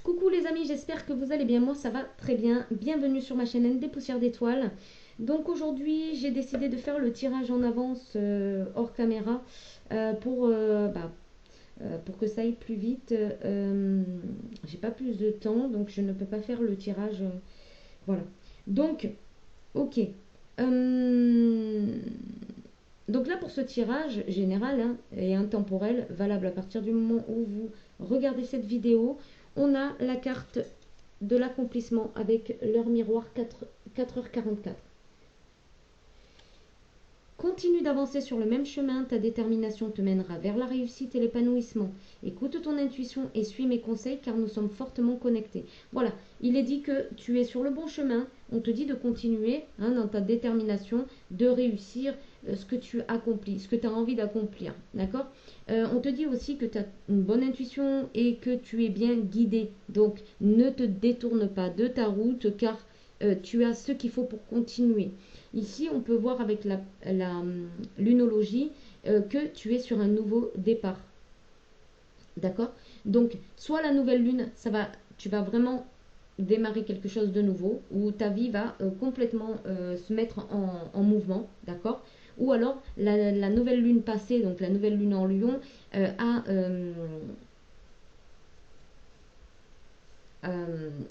Coucou les amis, j'espère que vous allez bien. Moi ça va très bien. Bienvenue sur ma chaîne des poussières d'étoiles. Donc aujourd'hui j'ai décidé de faire le tirage en avance hors caméra pour que ça aille plus vite. J'ai pas plus de temps donc je ne peux pas faire le tirage. Voilà. Donc, ok. Euh, donc là pour ce tirage général hein, et intemporel, valable à partir du moment où vous regardez cette vidéo, on a la carte de l'accomplissement avec l'heure miroir 4h44. Continue d'avancer sur le même chemin, ta détermination te mènera vers la réussite et l'épanouissement. Écoute ton intuition et suis mes conseils car nous sommes fortement connectés. Voilà, il est dit que tu es sur le bon chemin, on te dit de continuer hein, dans ta détermination, de réussir ce que tu accomplis, ce que tu as envie d'accomplir. D'accord. On te dit aussi que tu as une bonne intuition et que tu es bien guidé. Donc ne te détourne pas de ta route car tu as ce qu'il faut pour continuer. Ici, on peut voir avec la lunologie que tu es sur un nouveau départ. D'accord. Donc, soit la nouvelle lune, tu vas vraiment démarrer quelque chose de nouveau, où ta vie va complètement se mettre en mouvement. D'accord. Ou alors, la nouvelle lune passée, donc la nouvelle lune en lion, a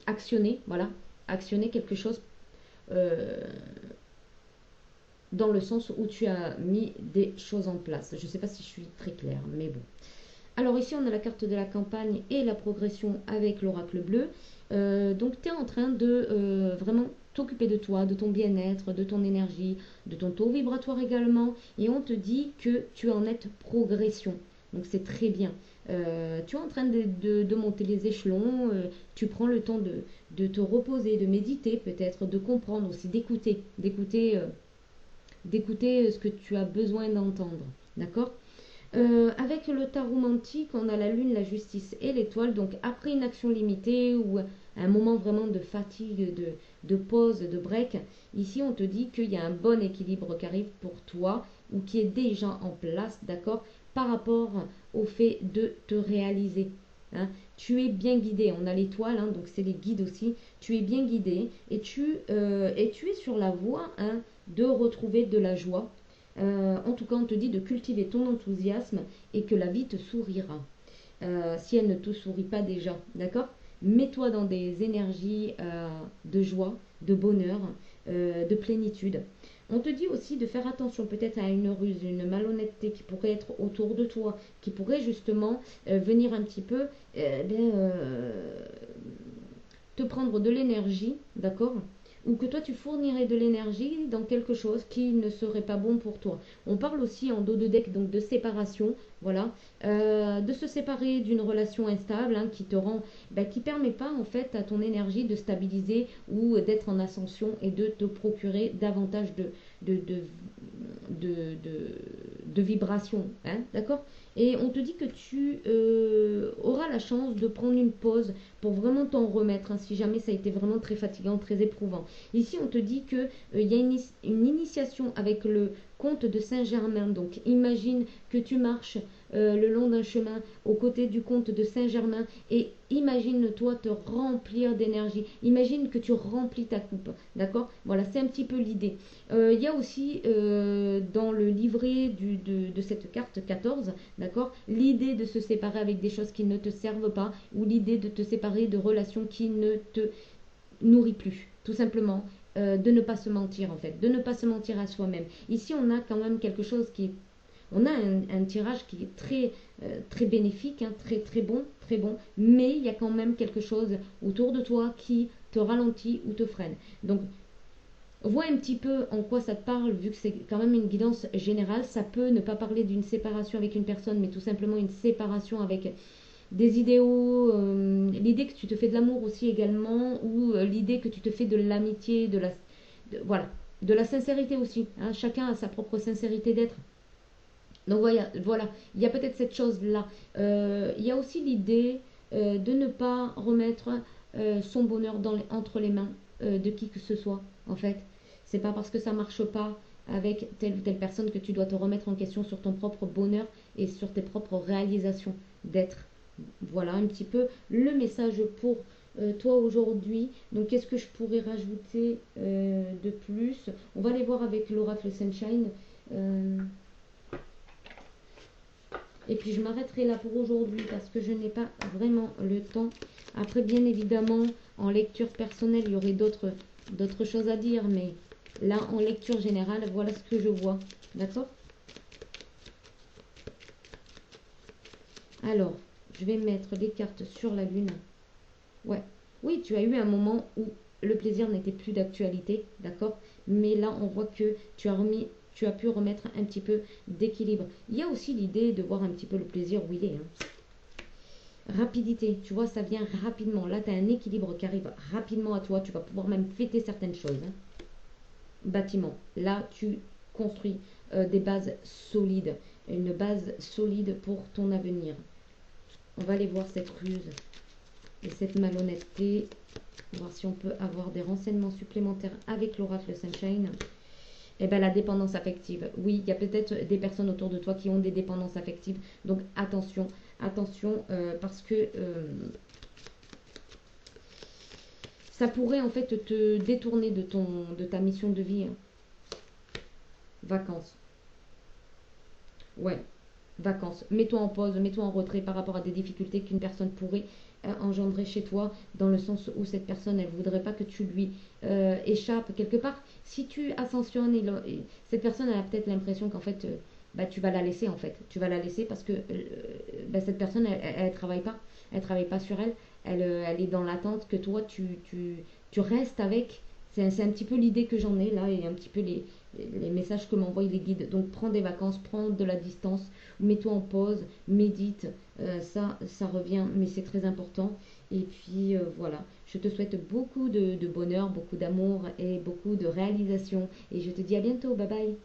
actionné, voilà, actionné quelque chose euh, dans le sens où tu as mis des choses en place. Je ne sais pas si je suis très claire, mais bon. Alors ici, on a la carte de la campagne et la progression avec l'oracle bleu. Donc, tu es en train de vraiment t'occuper de toi, de ton bien-être, de ton énergie, de ton taux vibratoire également. Et on te dit que tu es en nette progression. Donc, c'est très bien. Tu es en train de monter les échelons. Tu prends le temps de te reposer, de méditer peut-être, de comprendre aussi, d'écouter ce que tu as besoin d'entendre. D'accord. Avec le tarot mantique, on a la lune, la justice et l'étoile. Donc après une action limitée ou un moment vraiment de fatigue, de pause, de break, ici on te dit qu'il y a un bon équilibre qui arrive pour toi ou qui est déjà en place, d'accord, par rapport au fait de te réaliser. Hein. Tu es bien guidé, on a l'étoile, hein, donc c'est les guides aussi. Tu es bien guidé et tu es sur la voie hein, de retrouver de la joie. En tout cas, on te dit de cultiver ton enthousiasme et que la vie te sourira. Si elle ne te sourit pas déjà, d'accord. Mets-toi dans des énergies de joie, de bonheur, de plénitude. On te dit aussi de faire attention peut-être à une ruse, une malhonnêteté qui pourrait être autour de toi, qui pourrait justement venir un petit peu te prendre de l'énergie, d'accord, ou que toi tu fournirais de l'énergie dans quelque chose qui ne serait pas bon pour toi. On parle aussi en dos de deck donc de séparation, voilà, de se séparer d'une relation instable hein, qui te rend, qui permet pas en fait à ton énergie de stabiliser ou d'être en ascension et de te procurer davantage de, de, de, de, de vibrations, hein, d'accord. Et on te dit que tu auras la chance de prendre une pause pour vraiment t'en remettre, hein, si jamais ça a été vraiment très fatigant, très éprouvant. Ici, on te dit qu'il y a une initiation avec le comte de Saint-Germain. Donc, imagine que tu marches le long d'un chemin aux côtés du comte de Saint-Germain et imagine-toi te remplir d'énergie. Imagine que tu remplis ta coupe. D'accord. Voilà, c'est un petit peu l'idée. Il y a aussi dans le livret de cette carte 14, d'accord, l'idée de se séparer avec des choses qui ne te servent pas ou l'idée de te séparer de relations qui ne te nourrit plus, tout simplement, de ne pas se mentir en fait, de ne pas se mentir à soi-même. Ici, on a quand même quelque chose qui est, on a un tirage qui est très bénéfique, hein, très bon, mais il y a quand même quelque chose autour de toi qui te ralentit ou te freine. Donc, vois un petit peu en quoi ça te parle, vu que c'est quand même une guidance générale. Ça peut ne pas parler d'une séparation avec une personne, mais tout simplement une séparation avec des idéaux, l'idée que tu te fais de l'amour aussi également, ou l'idée que tu te fais de l'amitié, voilà, de la sincérité aussi. Hein. Chacun a sa propre sincérité d'être. Donc voilà, il y a peut-être cette chose-là. Il y a aussi l'idée de ne pas remettre son bonheur entre les mains de qui que ce soit, en fait. C'est pas parce que ça marche pas avec telle ou telle personne que tu dois te remettre en question sur ton propre bonheur et sur tes propres réalisations d'être. Voilà un petit peu le message pour toi aujourd'hui. Donc, qu'est-ce que je pourrais rajouter de plus? On va aller voir avec l'oracle Sunshine. Euh, et puis, je m'arrêterai là pour aujourd'hui parce que je n'ai pas vraiment le temps. Après, bien évidemment, en lecture personnelle, il y aurait d'autres choses à dire. Mais là, en lecture générale, voilà ce que je vois. D'accord? Alors, je vais mettre les cartes sur la lune. Ouais. Oui, tu as eu un moment où le plaisir n'était plus d'actualité, d'accord? Mais là, on voit que tu as pu remettre un petit peu d'équilibre. Il y a aussi l'idée de voir un petit peu le plaisir où il est, hein. Rapidité, tu vois, ça vient rapidement. Là, tu as un équilibre qui arrive rapidement à toi. Tu vas pouvoir même fêter certaines choses, hein. Bâtiment. Là, tu construis des bases solides. Une base solide pour ton avenir. On va aller voir cette ruse et cette malhonnêteté, voir si on peut avoir des renseignements supplémentaires avec l'oracle Sunshine. Eh bien, la dépendance affective. Oui, il y a peut-être des personnes autour de toi qui ont des dépendances affectives. Donc, attention, attention, parce que ça pourrait en fait te détourner de ta mission de vie, hein. Vacances. Ouais, vacances. Mets-toi en pause, mets-toi en retrait par rapport à des difficultés qu'une personne pourrait engendrer chez toi, dans le sens où cette personne, elle voudrait pas que tu lui échappes quelque part. Si tu ascensionnes, cette personne, elle a peut-être l'impression qu'en fait, bah, tu vas la laisser en fait. Tu vas la laisser parce que bah, cette personne, elle travaille pas. Elle travaille pas sur elle. Elle est dans l'attente que toi, tu restes avec. C'est un petit peu l'idée que j'en ai là et un petit peu les messages que m'envoient les guides. Donc prends des vacances, prends de la distance, mets-toi en pause, médite, ça revient, mais c'est très important. Et puis voilà, je te souhaite beaucoup de bonheur, beaucoup d'amour et beaucoup de réalisation. Et je te dis à bientôt, bye bye.